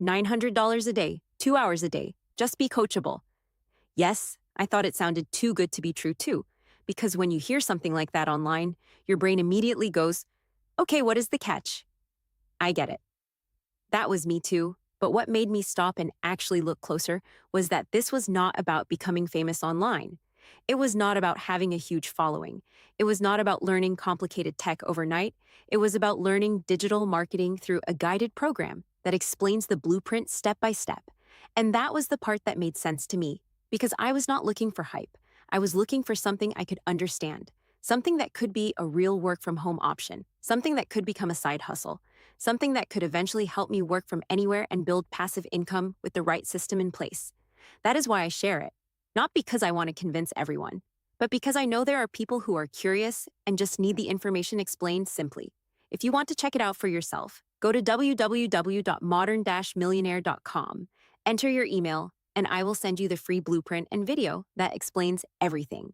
$900 a day, 2 hours a day, just be coachable. Yes, I thought it sounded too good to be true too, because when you hear something like that online, your brain immediately goes, okay, what is the catch? I get it. That was me too, but what made me stop and actually look closer was that this was not about becoming famous online. It was not about having a huge following. It was not about learning complicated tech overnight. It was about learning digital marketing through a guided program that explains the blueprint step by step. And that was the part that made sense to me, because I was not looking for hype. I was looking for something I could understand, something that could be a real work from home option, something that could become a side hustle, something that could eventually help me work from anywhere and build passive income with the right system in place. That is why I share it, not because I want to convince everyone, but because I know there are people who are curious and just need the information explained simply. If you want to check it out for yourself, go to www.modern-millionaire.com, enter your email, and I will send you the free blueprint and video that explains everything.